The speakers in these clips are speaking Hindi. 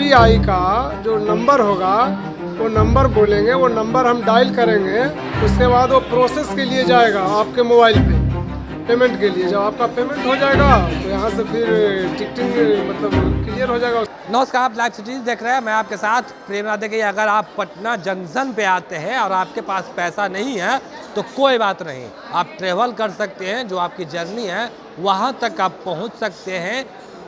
यूपीआई का जो नंबर होगा वो नंबर बोलेंगे, वो नंबर हम डायल करेंगे, उसके बाद वो प्रोसेस के लिए जाएगा आपके मोबाइल पे पेमेंट के लिए। जब आपका पेमेंट हो जाएगा तो यहाँ से फिर टिकटिंग मतलब क्लियर हो जाएगा। नमस्कार, आप लाइव सिटीज देख रहे हैं। मैं आपके साथ प्रेम राधे की। अगर आप पटना जंक्शन पे आते हैं और आपके पास पैसा नहीं है तो कोई बात नहीं, आप ट्रेवल कर सकते हैं। जो आपकी जर्नी है वहाँ तक आप पहुँच सकते हैं,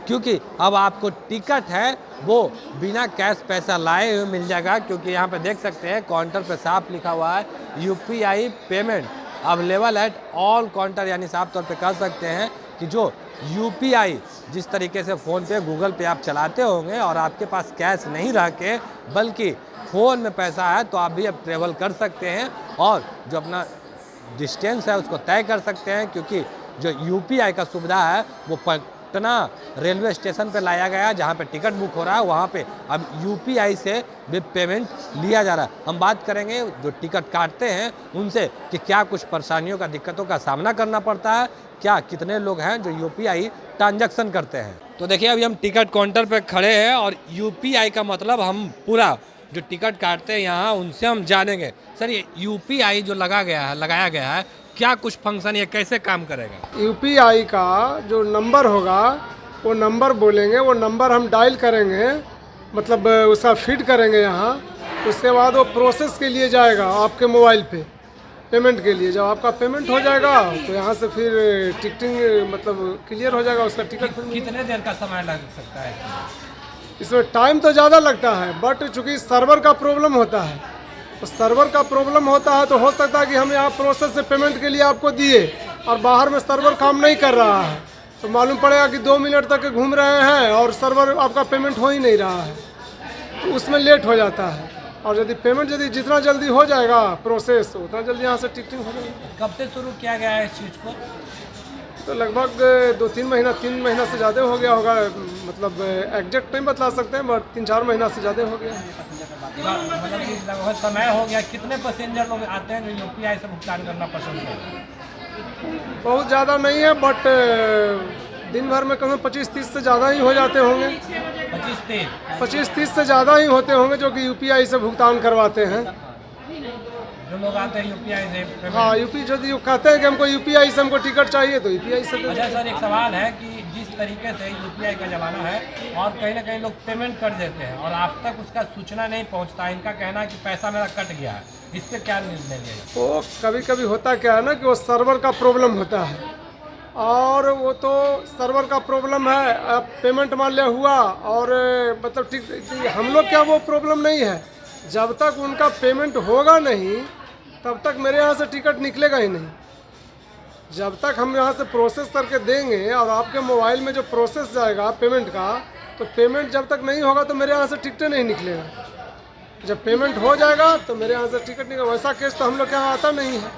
क्योंकि अब आपको टिकट है वो बिना कैश पैसा लाए हुए मिल जाएगा। क्योंकि यहाँ पे देख सकते हैं काउंटर पे साफ लिखा हुआ है UPI payment available at all counter, यानी साफ तौर पे कह सकते हैं कि जो यूपीआई जिस तरीके से फ़ोन पे गूगल पे आप चलाते होंगे और आपके पास कैश नहीं रह के बल्कि फ़ोन में पैसा है, तो आप भी अब ट्रेवल कर सकते हैं और जो अपना डिस्टेंस है उसको तय कर सकते हैं। क्योंकि जो यूपीआई का सुविधा है वो पटना रेलवे स्टेशन पे लाया गया है, जहाँ पे टिकट बुक हो रहा है वहाँ पे अब यूपीआई से भी पेमेंट लिया जा रहा है। हम बात करेंगे जो टिकट काटते हैं उनसे कि क्या कुछ परेशानियों का दिक्कतों का सामना करना पड़ता है, क्या कितने लोग हैं जो यूपीआई ट्रांजैक्शन करते हैं। तो देखिए अभी हम टिकट काउंटर पे खड़े हैं और यूपीआई का मतलब हम पूरा जो टिकट काटते हैं यहाँ उनसे हम जानेंगे। सर, ये यूपीआई जो लगाया गया है क्या कुछ फंक्शन, ये कैसे काम करेगा? यूपीआई का जो नंबर होगा वो नंबर बोलेंगे, वो नंबर हम डायल करेंगे, मतलब उसका फीड करेंगे यहाँ, उसके बाद वो प्रोसेस के लिए जाएगा आपके मोबाइल पे पेमेंट के लिए। जब आपका पेमेंट हो जाएगा तो यहाँ से फिर टिकटिंग मतलब क्लियर हो जाएगा, उसका टिकट फिर कितने देर का समय लग सकता है? इसमें टाइम तो ज़्यादा लगता है, बट चूँकि सर्वर का प्रॉब्लम होता है, तो सर्वर का प्रॉब्लम होता है तो हो सकता है कि हम यहाँ प्रोसेस से पेमेंट के लिए आपको दिए और बाहर में सर्वर काम नहीं कर रहा है, तो मालूम पड़ेगा कि 2 मिनट तक घूम रहे हैं और सर्वर आपका पेमेंट हो ही नहीं रहा है, तो उसमें लेट हो जाता है। और यदि पेमेंट जितना जल्दी हो जाएगा प्रोसेस, उतना जल्दी यहाँ से टिकटिंग हो जाएगी। कब से शुरू किया गया है इस चीज़ को? तो लगभग 2-3 महीना 3 महीना से ज़्यादा हो गया होगा, मतलब एग्जैक्ट नहीं बता सकते हैं, बट 3-4 महीना से ज़्यादा हो गया। मतलब कि लगभग समय हो गया। कितने पैसेंजर लोग आते हैं जो यूपीआई से भुगतान करना पसंद करते हैं? बहुत ज़्यादा नहीं है, बट दिन भर में कम 25-30 से ज़्यादा ही हो जाते होंगे। 25-30 से ज़्यादा ही होते होंगे जो कि यूपीआई से भुगतान करवाते हैं। जो लोग आते हैं यूपीआई से? हाँ, यूपी यदि कहते हैं कि हमको यूपीआई से हमको टिकट चाहिए तो यूपीआई से। अच्छा सर, एक सवाल है कि जिस तरीके से यूपीआई का ज़माना है और कहीं ना कहीं लोग पेमेंट कर देते हैं और आप तक उसका सूचना नहीं पहुंचता, इनका कहना है कि पैसा मेरा कट गया है, इस पर क्या निर्णय लेगा? तो कभी कभी होता क्या है ना कि वो सर्वर का प्रॉब्लम होता है, और वो तो सर्वर का प्रॉब्लम है। अब पेमेंट मान लिया हुआ और मतलब ठीक, हम लोग क्या वो प्रॉब्लम नहीं है, जब तक उनका पेमेंट होगा नहीं तब तक मेरे यहाँ से टिकट निकलेगा ही नहीं। जब तक हम यहाँ से प्रोसेस करके देंगे और आपके मोबाइल में जो प्रोसेस जाएगा पेमेंट का, तो पेमेंट जब तक नहीं होगा तो मेरे यहाँ से टिकट नहीं निकलेगा। जब पेमेंट हो जाएगा तो मेरे यहाँ से टिकट निकलेगा। वैसा केस तो हम लोग के यहाँ आता नहीं है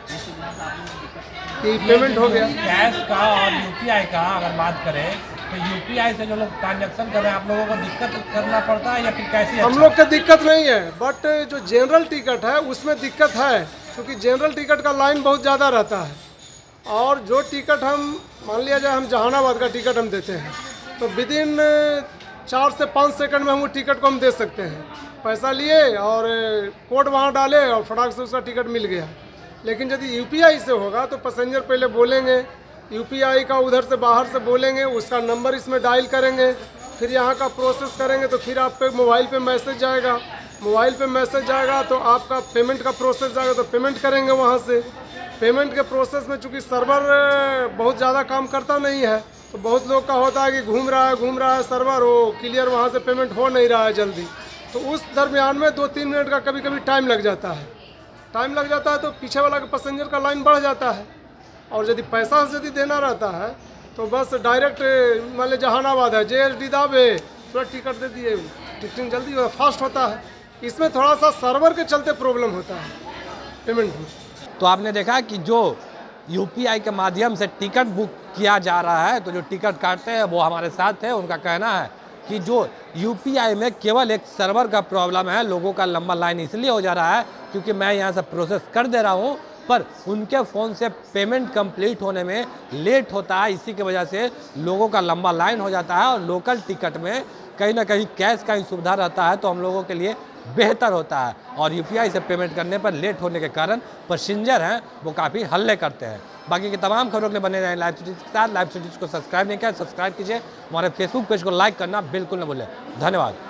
कि पेमेंट हो गया। कैश का और यूपीआई का अगर बात करें तो यूपीआई से जो लोग ट्रांजैक्शन कर रहे हैं आप लोगों को दिक्कत करना पड़ता है या फिर कैसे? हम लोग को दिक्कत नहीं है, बट जो जनरल टिकट है उसमें दिक्कत है, क्योंकि जनरल टिकट का लाइन बहुत ज़्यादा रहता है। और जो टिकट हम मान लिया जाए हम जहानाबाद का टिकट हम देते हैं तो विदिन 4 से 5 सेकंड में हम वो टिकट को हम दे सकते हैं। पैसा लिए और कोड वहाँ डाले और फटाक से उसका टिकट मिल गया। लेकिन यदि यूपीआई से होगा तो पैसेंजर पहले बोलेंगे यूपीआई का, उधर से बाहर से बोलेंगे, उसका नंबर इसमें डायल करेंगे, फिर यहाँ का प्रोसेस करेंगे, तो फिर आप पे मोबाइल पे मैसेज जाएगा, मोबाइल पे मैसेज जाएगा तो आपका पेमेंट का प्रोसेस जाएगा, तो पेमेंट करेंगे वहाँ से। पेमेंट के प्रोसेस में चूँकि सर्वर बहुत ज़्यादा काम करता नहीं है, तो बहुत लोग का होता है कि घूम रहा है सर्वर, वो क्लियर वहाँ से पेमेंट हो नहीं रहा है जल्दी, तो उस दरमियान में 2-3 मिनट का कभी कभी टाइम लग जाता है। तो पीछे वाला का पैसेंजर का लाइन बढ़ जाता है। और यदि पैसा यदि देना रहता है तो बस डायरेक्ट मान लीजिए जहानाबाद है, JSD दाबे थोड़ा टिकट दे दिए, टिकटिंग जल्दी और फास्ट होता है। इसमें थोड़ा सा सर्वर के चलते प्रॉब्लम होता है पेमेंट में। तो आपने देखा कि जो यूपीआई के माध्यम से टिकट बुक किया जा रहा है, तो जो टिकट काटते हैं वो हमारे साथ है। उनका कहना है कि जो यूपीआई में केवल एक सर्वर का प्रॉब्लम है, लोगों का लंबा लाइन इसलिए हो जा रहा है क्योंकि मैं यहाँ से प्रोसेस कर दे रहा हूँ पर उनके फ़ोन से पेमेंट कंप्लीट होने में लेट होता है। इसी की वजह से लोगों का लंबा लाइन हो जाता है और लोकल टिकट में कहीं ना कहीं कैश का ही सुविधा रहता है, तो हम लोगों के लिए बेहतर होता है। और यूपीआई से पेमेंट करने पर लेट होने के कारण पैसेंजर हैं वो काफ़ी हल्ले करते हैं। बाकी की तमाम खबरों के लिए बने रहें लाइव सिटीज के साथ। लाइव सिटीज को सब्सक्राइब नहीं किया, सब्सक्राइब कीजिए। हमारे फेसबुक पेज को लाइक करना बिल्कुल न भूलें। धन्यवाद।